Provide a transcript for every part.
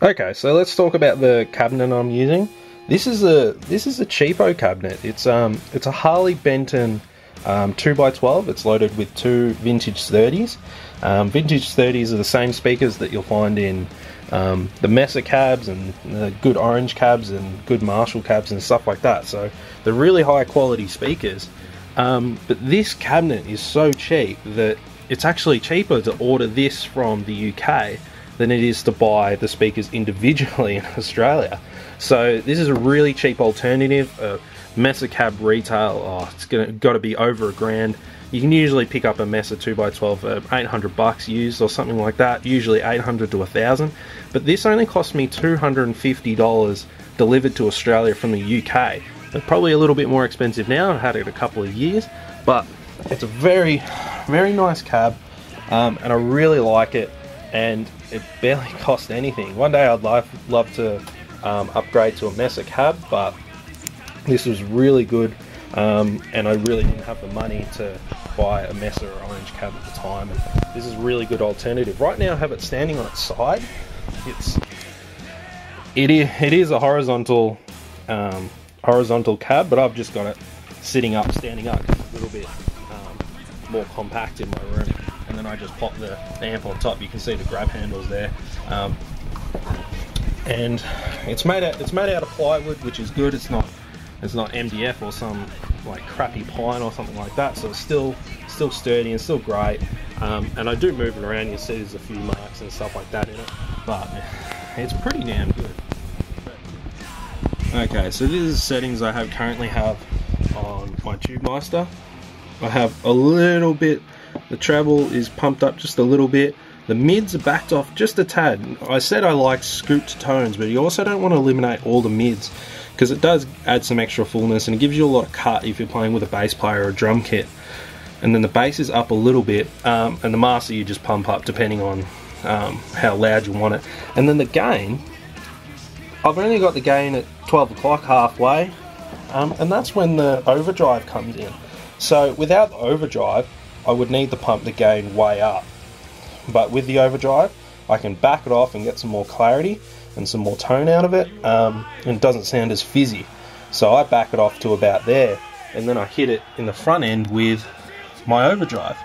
Okay, so let's talk about the cabinet I'm using. This is a cheapo cabinet. It's a Harley Benton 2x12. It's loaded with two vintage 30s. Vintage 30s are the same speakers that you'll find in the Mesa cabs and the good Orange cabs and good Marshall cabs and stuff like that. So they're really high quality speakers. But this cabinet is so cheap that it's actually cheaper to order this from the UK than it is to buy the speakers individually in Australia. So this is a really cheap alternative. Mesa cab retail, it's got to be over $1,000. You can usually pick up a Mesa 2x12 for $800 used or something like that, usually $800 to $1,000. But this only cost me $250 delivered to Australia from the UK. It's probably a little bit more expensive now. I've had it a couple of years, but it's a very, very nice cab, and I really like it, and it barely cost anything. One day I'd love to upgrade to a Mesa cab, but this was really good, and I really didn't have the money to buy a Mesa or Orange cab at the time, and this is a really good alternative. Right now I have it standing on its side. It is a horizontal cab, but I've just got it standing up, a little bit more compact in my room, and then I just pop the amp on top. You can see the grab handles there, and it's made out of plywood, which is good. It's not MDF or some like crappy pine or something like that, so it's still sturdy and still great. And I do move it around. You see there's a few marks and stuff like that in it, but it's pretty damn good. Okay, so this is the settings I currently have on my Tubemeister. I have a little bit, the treble is pumped up just a little bit, the mids are backed off just a tad. I said I like scooped tones, but you also don't want to eliminate all the mids, because it does add some extra fullness and it gives you a lot of cut if you're playing with a bass player or a drum kit. And then the bass is up a little bit, and the master you just pump up depending on how loud you want it. And then the gain, I've only got the gain at 12 o'clock halfway, and that's when the overdrive comes in. So without the overdrive, I would need to pump the gain way up. But with the overdrive, I can back it off and get some more clarity and some more tone out of it, and it doesn't sound as fizzy. So I back it off to about there, and then I hit it in the front end with my overdrive.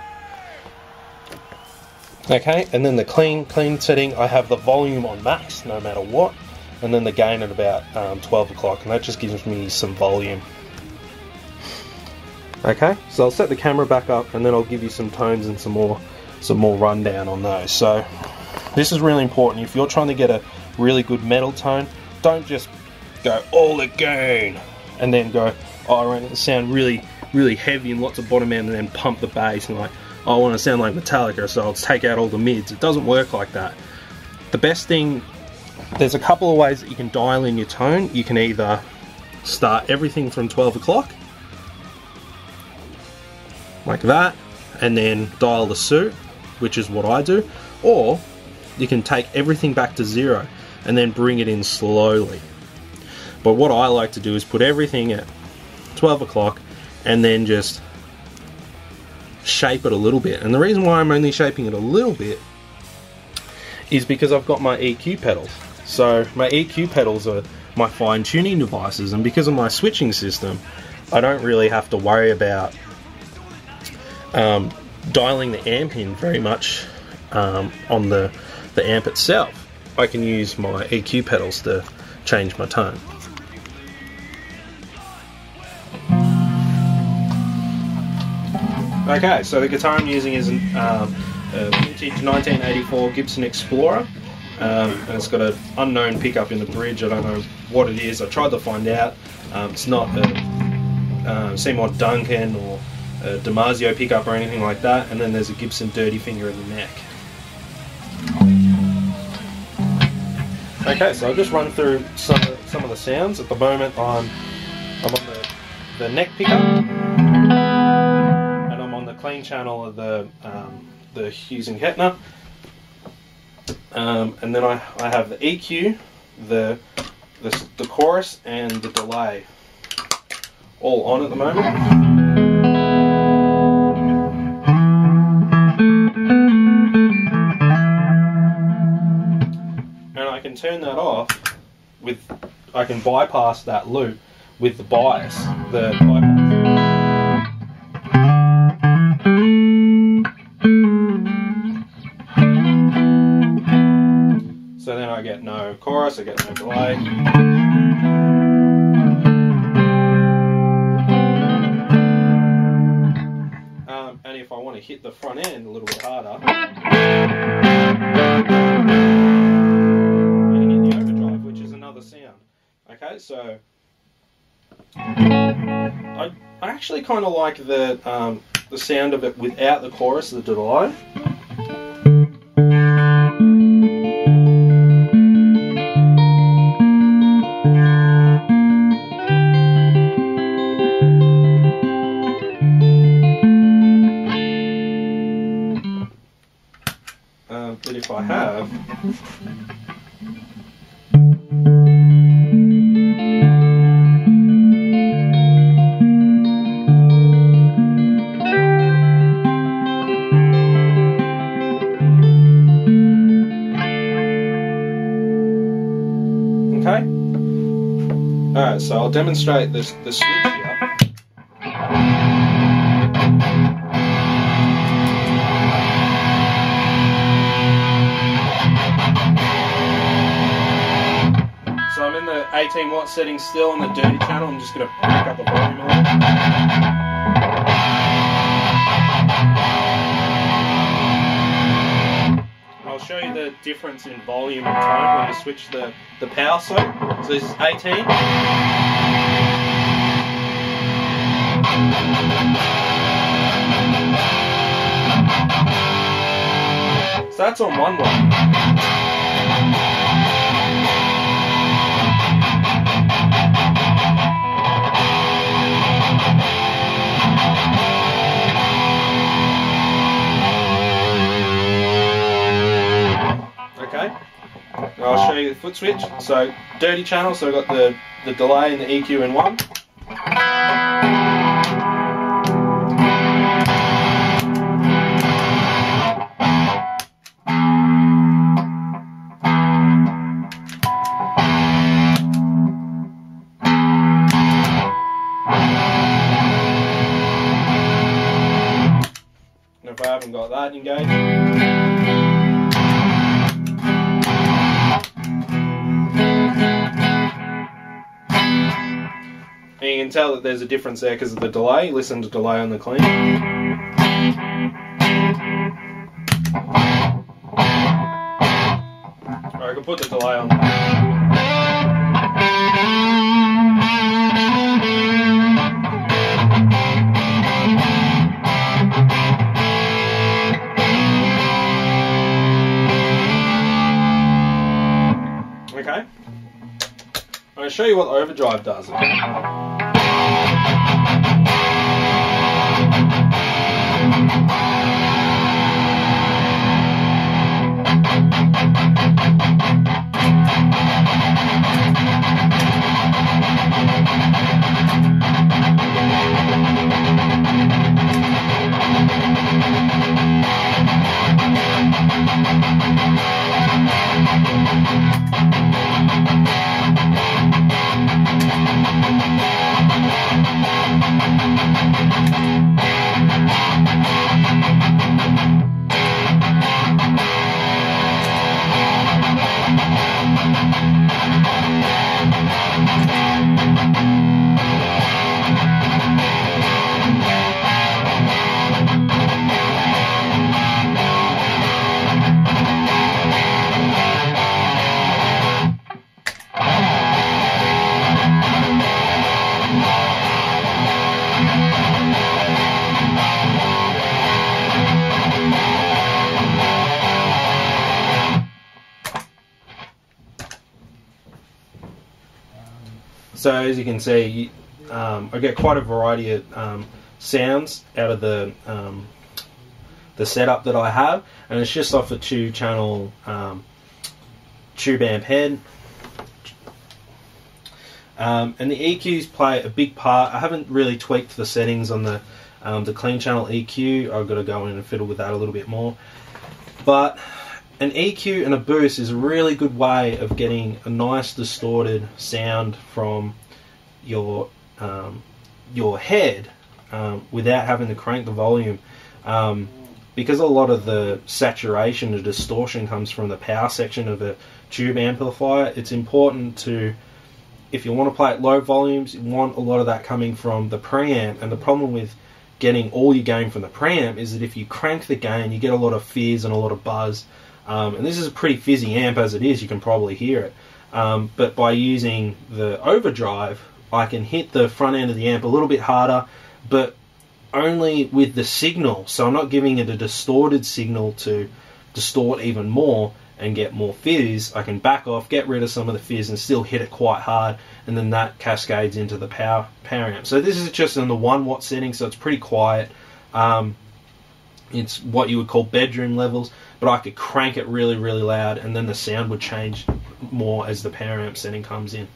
Okay, and then the clean setting, I have the volume on max no matter what, and then the gain at about 12 o'clock, and that just gives me some volume. Okay, so I'll set the camera back up, and then I'll give you some tones and some more rundown on those. So this is really important. If you're trying to get a really good metal tone, don't just go all the gain and then go, oh, I want it to sound really, really heavy and lots of bottom end, and then pump the bass and like, oh, I want to sound like Metallica, so I'll take out all the mids. It doesn't work like that. The best thing, there's a couple of ways that you can dial in your tone. You can either start everything from 12 o'clock, like that, and then dial the suit, which is what I do, or you can take everything back to 0 and then bring it in slowly. But what I like to do is put everything at 12 o'clock and then just shape it a little bit. And the reason why I'm only shaping it a little bit is because I've got my EQ pedals. So my EQ pedals are my fine tuning devices, and because of my switching system, I don't really have to worry about dialing the amp in very much on the amp itself. I can use my EQ pedals to change my tone. Okay, so the guitar I'm using is a vintage 1984 Gibson Explorer, and it's got an unknown pickup in the bridge. I don't know what it is. I tried to find out. It's not a Seymour Duncan or a Damasio pickup or anything like that, and then there's a Gibson Dirty Finger in the neck. Okay, so I'll just run through some of the sounds. At the moment I'm on the neck pickup, and I'm on the clean channel of the Hughes and Kettner, and then I have the EQ, the chorus and the delay all on at the moment. turn that off with, I can bypass that loop with the bias, the bypass. So then I get no chorus, I get no delay. And if I want to hit the front end a little bit harder, and hit the overdrive, which is another sound. Okay, so I actually kind of like the sound of it without the chorus, the delay. But if I have okay, alright, so I'll demonstrate the switch here. So I'm in the 18 watt setting still on the dirty channel. I'm just going to pick up the volume a little. I'll show you the difference in volume and tone when you switch the power slope. So this is 18. So that's on one way. Okay, I'll show you the foot switch. So dirty channel, so I've got the delay and the EQ in one. And if I haven't got that engaged, and you can tell that there's a difference there because of the delay. Listen to delay on the clean. Or I can put the delay on. Okay. I'm going to show you what the overdrive does. So as you can see, I get quite a variety of sounds out of the setup that I have, and it's just off a 2-channel tube amp head. And the EQs play a big part. I haven't really tweaked the settings on the clean channel EQ. I've got to go in and fiddle with that a little bit more. But an EQ and a boost is a really good way of getting a nice distorted sound from your head without having to crank the volume. Because a lot of the saturation and distortion comes from the power section of a tube amplifier, it's important to, if you want to play at low volumes, you want a lot of that coming from the preamp. And the problem with getting all your gain from the preamp is that if you crank the gain, you get a lot of fizz and a lot of buzz. And this is a pretty fizzy amp as it is, you can probably hear it. But by using the overdrive, I can hit the front end of the amp a little bit harder, but only with the signal. So I'm not giving it a distorted signal to distort even more and get more fizz. I can back off, get rid of some of the fizz, and still hit it quite hard, and then that cascades into the power amp. So this is just in the 1 watt setting, so it's pretty quiet. It's what you would call bedroom levels, but I could crank it really, really loud, and then the sound would change more as the power amp setting comes in.